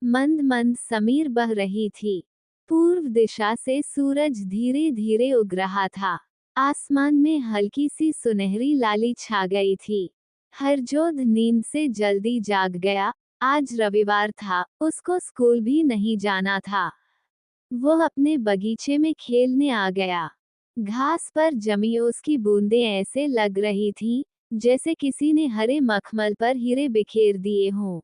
मंद मंद समीर बह रही थी। पूर्व दिशा से सूरज धीरे धीरे उग रहा था। आसमान में हल्की सी सुनहरी लाली छा गई थी। हरजोध नींद से जल्दी जाग गया। आज रविवार था, उसको स्कूल भी नहीं जाना था। वो अपने बगीचे में खेलने आ गया। घास पर जमी उसकी बूंदें ऐसे लग रही थीं, जैसे किसी ने हरे मखमल पर हीरे बिखेर दिए हों।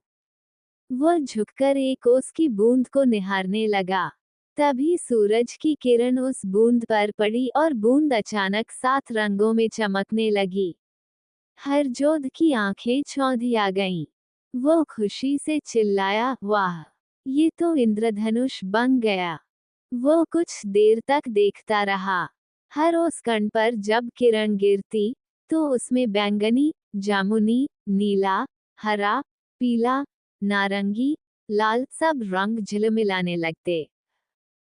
वो झुककर एक ओस की बूंद को निहारने लगा। तभी सूरज की किरण उस बूंद पर पड़ी और बूंद अचानक 7 रंगों में चमकने लगी। हरजोध की आंखें चौंधिया गईं। वो खुशी से चिल्लाया, वाह! ये तो इंद्रधनुष बन गया। वो कुछ देर तक देखता रहा। हर ओस कण पर जब किरण गिरती, तो उसमें बैंगनी, जामुनी, नीला, हरा, पीला, नारंगी, लाल सब रंग झिलमिलाने लगते।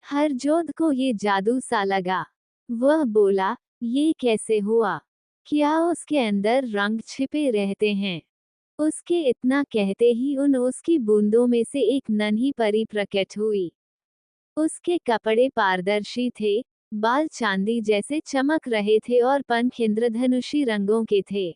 हरजोध को ये जादू सा लगा। वह बोला, ये कैसे हुआ? क्या उसके अंदर रंग छिपे रहते हैं? उसके इतना कहते ही उन उसकी बूंदों में से एक नन्ही परी प्रकट हुई। उसके कपड़े पारदर्शी थे, बाल चांदी जैसे चमक रहे थे और पंख इंद्रधनुषी रंगों के थे।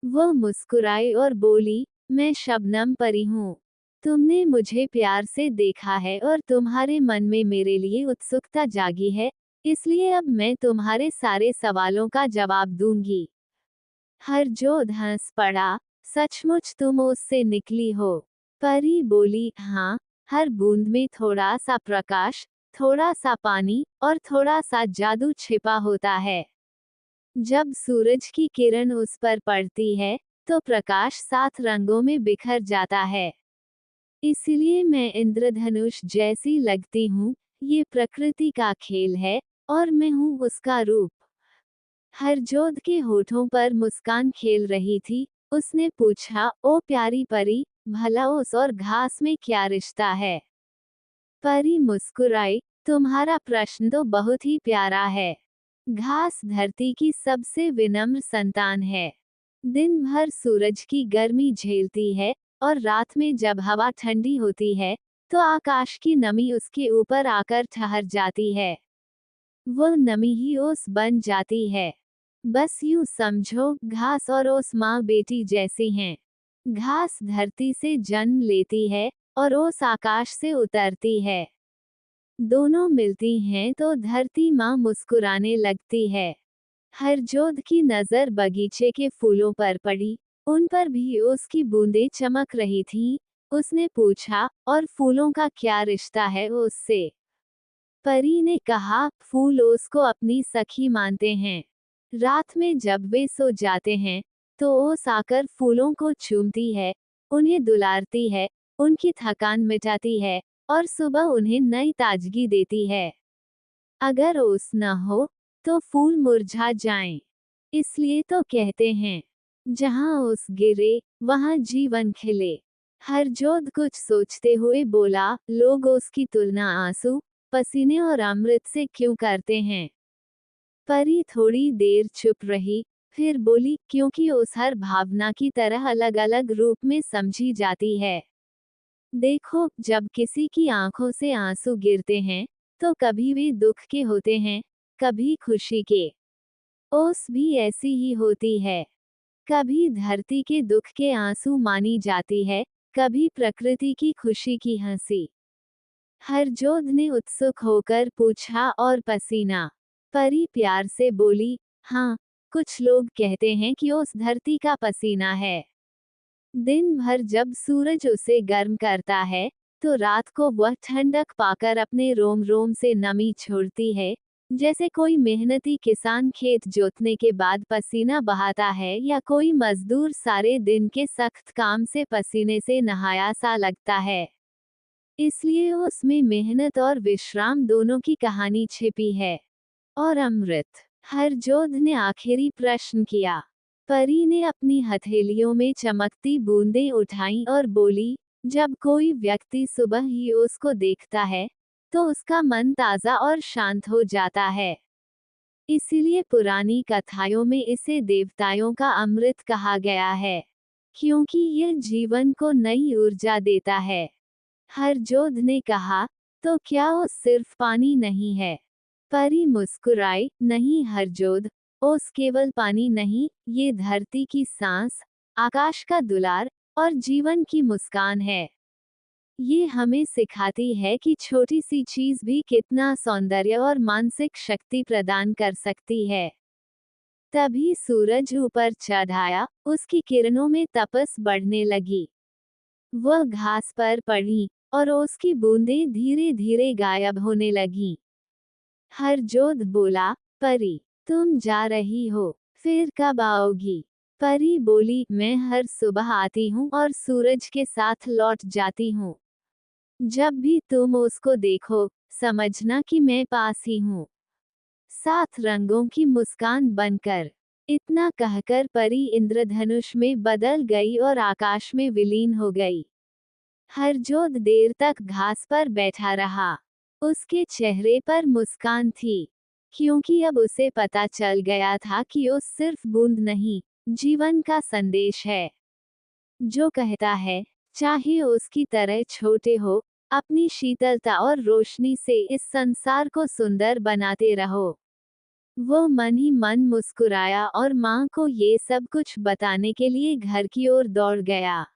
वो मुस्कुराई और बोली, मैं शबनम परी हूँ। तुमने मुझे प्यार से देखा है और तुम्हारे मन में मेरे लिए उत्सुकता जागी है, इसलिए अब मैं तुम्हारे सारे सवालों का जवाब दूंगी। हरजोध हंस पड़ा, सचमुच तुम उससे निकली हो? परी बोली, हाँ, हर बूंद में थोड़ा सा प्रकाश, थोड़ा सा पानी और थोड़ा सा जादू छिपा होता है। जब सूरज की किरण उस पर पड़ती है, तो प्रकाश 7 रंगों में बिखर जाता है। इसलिए मैं इंद्रधनुष जैसी लगती हूँ। ये प्रकृति का खेल है, और मैं हूँ उसका रूप। हरजोध के होठों पर मुस्कान खेल रही थी। उसने पूछा, ओ प्यारी परी, भला उस और घास में क्या रिश्ता है? परी मुस्कुराई, तुम्हारा प्रश्न तो बहुत ही प्यारा है। घास धरती की सबसे विनम्र संतान है। दिन भर सूरज की गर्मी झेलती है, और रात में जब हवा ठंडी होती है, तो आकाश की नमी उसके ऊपर आकर ठहर जाती है। वो नमी ही ओस बन जाती है। बस यूं समझो, घास और ओस माँ बेटी जैसी हैं। घास धरती से जन्म लेती है, और ओस आकाश से उतरती है। दोनों मिलती हैं तो धरती माँ मुस्कुराने लगती है। हरजोध की नजर बगीचे के फूलों पर पड़ी। उन पर भी उसकी बूंदें चमक रही थीं। उसने पूछा, और फूलों का क्या रिश्ता है उससे? परी ने कहा, फूल ओस को अपनी सखी मानते हैं। रात में जब वे सो जाते हैं, तो ओस आकर फूलों को चूमती है, उन्हें दुलारती है, उनकी थकान मिटाती है, और सुबह उन्हें नई ताजगी देती है। अगर ओस न हो, तो फूल मुरझा जाएं। इसलिए तो कहते हैं, जहां ओस गिरे, वहां जीवन खिले। हरजोध कुछ सोचते हुए बोला, लोग ओस की तुलना आंसू, पसीने और अमृत से क्यों करते हैं? परी थोड़ी देर चुप रही, फिर बोली, क्योंकि ओस हर भावना की तरह अलग अलग रूप में समझी जाती है। देखो, जब किसी की आंखों से आंसू गिरते हैं, तो कभी वे दुख के होते हैं, कभी खुशी के। ओस भी ऐसी ही होती है। कभी धरती के दुख के आंसू मानी जाती है, कभी प्रकृति की खुशी की हंसी। हरजोध ने उत्सुक होकर पूछा, और पसीना? परी प्यार से बोली, हाँ, कुछ लोग कहते हैं कि ओस धरती का पसीना है। दिन भर जब सूरज उसे गर्म करता है, तो रात को वह ठंडक पाकर अपने रोम रोम से नमी छोड़ती है, जैसे कोई मेहनती किसान खेत जोतने के बाद पसीना बहाता है, या कोई मजदूर सारे दिन के सख्त काम से पसीने से नहाया सा लगता है। इसलिए उसमें मेहनत और विश्राम दोनों की कहानी छिपी है। और अमृत? हरजोध ने आखिरी प्रश्न किया। परी ने अपनी हथेलियों में चमकती बूंदें उठाईं और बोली, जब कोई व्यक्ति सुबह ही उसको देखता है, तो उसका मन ताज़ा और शांत हो जाता है। इसीलिए पुरानी कथाओं में इसे देवताओं का अमृत कहा गया है, क्योंकि यह जीवन को नई ऊर्जा देता है। हरजोध ने कहा, तो क्या ओस सिर्फ पानी नहीं है? परी मुस्कुराई, नहीं हरजोध, ओस केवल पानी नहीं, ये धरती की सांस, आकाश का दुलार और जीवन की मुस्कान है। ये हमें सिखाती है कि छोटी सी चीज भी कितना सौंदर्य और मानसिक शक्ति प्रदान कर सकती है। तभी सूरज ऊपर चढ़ आया, उसकी किरणों में तपस बढ़ने लगी। वह घास पर पड़ी और उसकी बूंदें धीरे धीरे गायब होने लगीं। हरजोध बोला, परी, तुम जा रही हो, फिर कब आओगी? परी बोली, मैं हर सुबह आती हूँ और सूरज के साथ लौट जाती हूँ। जब भी तुम उसको देखो, समझना कि मैं पास ही हूँ, सात रंगों की मुस्कान बनकर। इतना कहकर परी इंद्रधनुष में बदल गई और आकाश में विलीन हो गई। हरजोध देर तक घास पर बैठा रहा। उसके चेहरे पर मुस्कान थी, क्योंकि अब उसे पता चल गया था कि उस सिर्फ बूंद नहीं, जीवन का संदेश है, जो कहता है, चाहे उसकी तरह छोटे हो, अपनी शीतलता और रोशनी से इस संसार को सुंदर बनाते रहो। वो मन ही मन मुस्कुराया और माँ को ये सब कुछ बताने के लिए घर की ओर दौड़ गया।